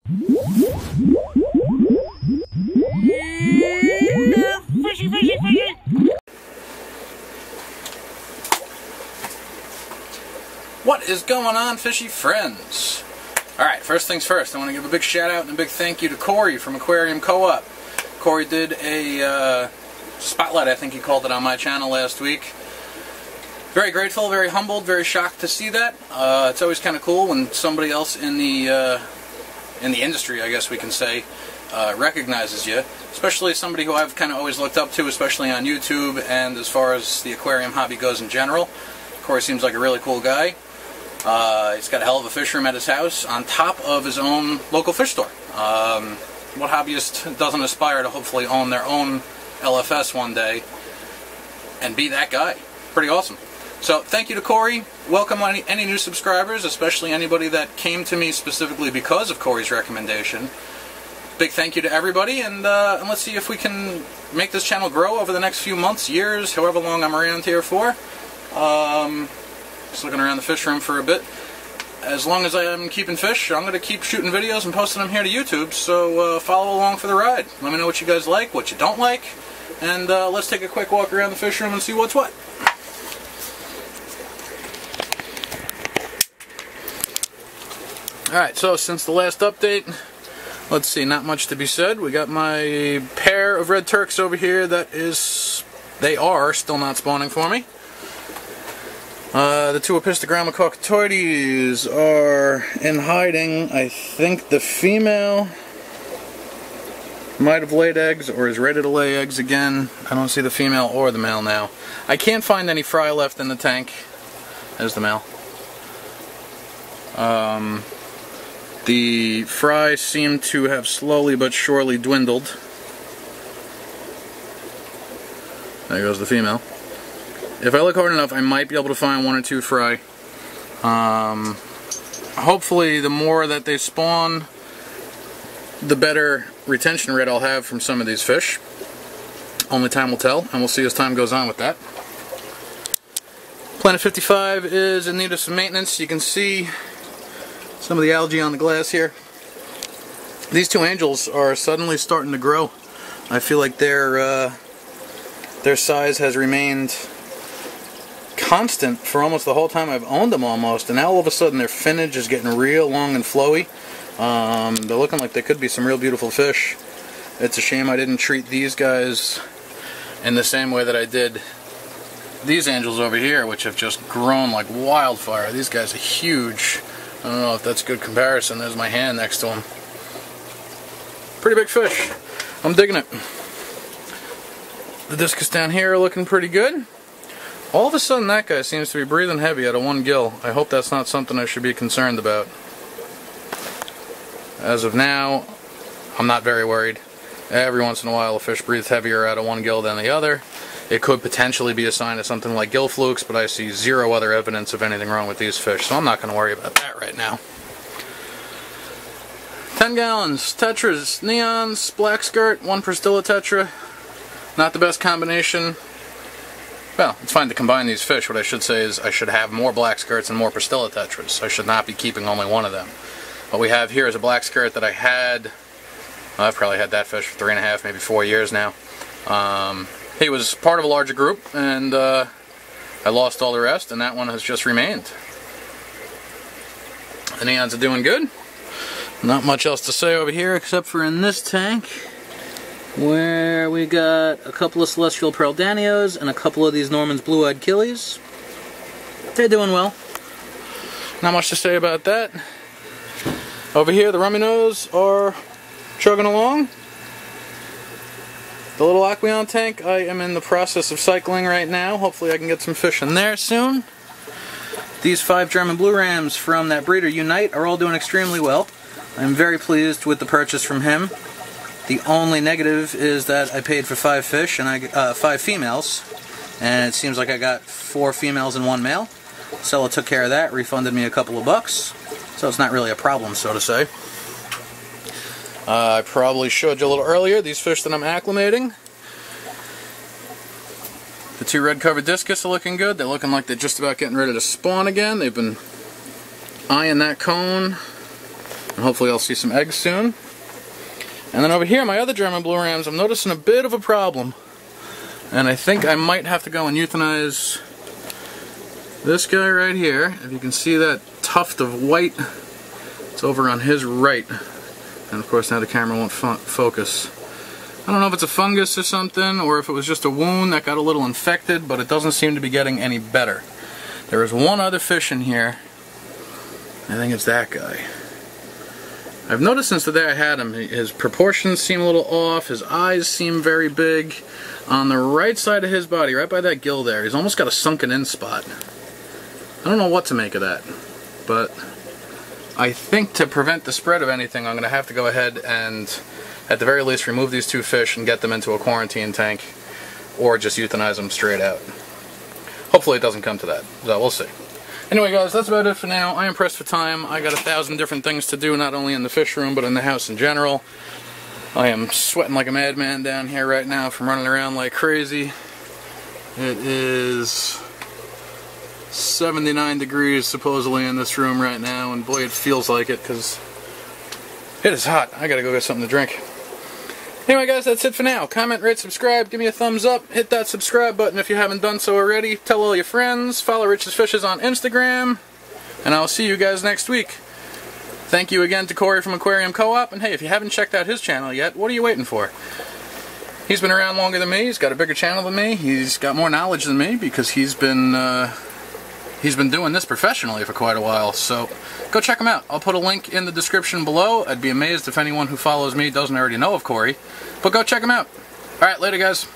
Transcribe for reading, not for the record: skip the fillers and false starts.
Fishy, fishy, fishy! What is going on, fishy friends? Alright, first things first, I want to give a big shout out and a big thank you to Cory from Aquarium Co-op. Cory did a spotlight, I think he called it, on my channel last week. Very grateful, very humbled, very shocked to see that. It's always kind of cool when somebody else in the industry, I guess we can say, recognizes you. Especially somebody who I've kind of always looked up to, especially on YouTube and as far as the aquarium hobby goes in general. Cory seems like a really cool guy. He's got a hell of a fish room at his house on top of his own local fish store. What hobbyist doesn't aspire to hopefully own their own LFS one day and be that guy? Pretty awesome. So thank you to Cory. Welcome any new subscribers, especially anybody that came to me specifically because of Cory's recommendation. Big thank you to everybody, and let's see if we can make this channel grow over the next few months, years, however long I'm around here for. Just looking around the fish room for a bit. As long as I'm keeping fish, I'm going to keep shooting videos and posting them here to YouTube, so follow along for the ride. Let me know what you guys like, what you don't like, and let's take a quick walk around the fish room and see what's what. Alright, so since the last update, let's see, not much to be said. We got my pair of red turks over here they are still not spawning for me. The two Apistogramma cockatoides are in hiding. I think the female might have laid eggs or is ready to lay eggs again. I don't see the female or the male now. I can't find any fry left in the tank. There's the male. The fry seem to have slowly but surely dwindled. There goes the female. If I look hard enough, I might be able to find one or two fry. Hopefully, the more that they spawn, the better retention rate I'll have from some of these fish. Only time will tell, and we'll see as time goes on with that. Planet 55 is in need of some maintenance. You can see some of the algae on the glass here. These two angels are suddenly starting to grow. I feel like their size has remained constant for almost the whole time I've owned them almost, and now all of a sudden their finnage is getting real long and flowy. They're looking like they could be some real beautiful fish. It's a shame I didn't treat these guys in the same way that I did these angels over here, which have just grown like wildfire. These guys are huge. I don't know if that's a good comparison. There's my hand next to them. Pretty big fish. I'm digging it. The discus down here are looking pretty good. All of a sudden that guy seems to be breathing heavy out of one gill. I hope that's not something I should be concerned about. As of now, I'm not very worried. Every once in a while a fish breathes heavier out of one gill than the other. It could potentially be a sign of something like gill flukes, but I see zero other evidence of anything wrong with these fish, so I'm not going to worry about that right now. 10 gallons, tetras, neons, black skirt, 1 Pristilla tetra. Not the best combination. Well, it's fine to combine these fish. What I should say is I should have more black skirts and more Pristilla tetras. I should not be keeping only one of them. What we have here is a black skirt that I had, I've probably had that fish for 3.5, maybe 4 years now. He was part of a larger group, and I lost all the rest, and that one has just remained. The neons are doing good. Not much else to say over here, except for in this tank, where we got a couple of Celestial Pearl Danios and a couple of these Norman's Blue-Eyed Killies. They're doing well. Not much to say about that. Over here, the Rummy Nose are chugging along. The little Aquarium tank, I am in the process of cycling right now. Hopefully I can get some fish in there soon. These 5 German Blue Rams from that breeder Unite are all doing extremely well. I'm very pleased with the purchase from him. The only negative is that I paid for 5 fish and 5 females, and it seems like I got 4 females and 1 male. Seller took care of that, refunded me a couple of bucks, so it's not really a problem, so to say. I probably showed you a little earlier these fish that I'm acclimating. The 2 red covered discus are looking good. They're looking like they're just about getting ready to spawn again. They've been eyeing that cone And hopefully I'll see some eggs soon. And then over here, my other German blue rams, I'm noticing a bit of a problem. And I think I might have to go and euthanize this guy right here. If you can see that tuft of white, it's over on his right. And of course now the camera won't focus. I don't know if it's a fungus or something, or if it was just a wound that got a little infected, but it doesn't seem to be getting any better. There is one other fish in here. I think it's that guy. I've noticed since the day I had him, his proportions seem a little off, his eyes seem very big. On the right side of his body, right by that gill there, he's almost got a sunken in spot. I don't know what to make of that, but I think to prevent the spread of anything, I'm going to have to go ahead and, at the very least, remove these two fish and get them into a quarantine tank, or just euthanize them straight out. Hopefully it doesn't come to that, so we'll see. Anyway guys, that's about it for now. I am pressed for time. I got 1,000 different things to do, not only in the fish room, but in the house in general. I am sweating like a madman down here right now from running around like crazy. It is 79 degrees supposedly in this room right now, and boy, it feels like it because it is hot. I gotta go get something to drink. Anyway guys, that's it for now. Comment, rate, subscribe, give me a thumbs up, hit that subscribe button if you haven't done so already, tell all your friends, follow Rich's Fishes on Instagram, and I'll see you guys next week. Thank you again to Cory from Aquarium Co-op, and hey, if you haven't checked out his channel yet, what are you waiting for? He's been around longer than me, he's got a bigger channel than me, he's got more knowledge than me because he's been doing this professionally for quite a while, so go check him out. I'll put a link in the description below. I'd be amazed if anyone who follows me doesn't already know of Cory, but go check him out. Alright, later guys.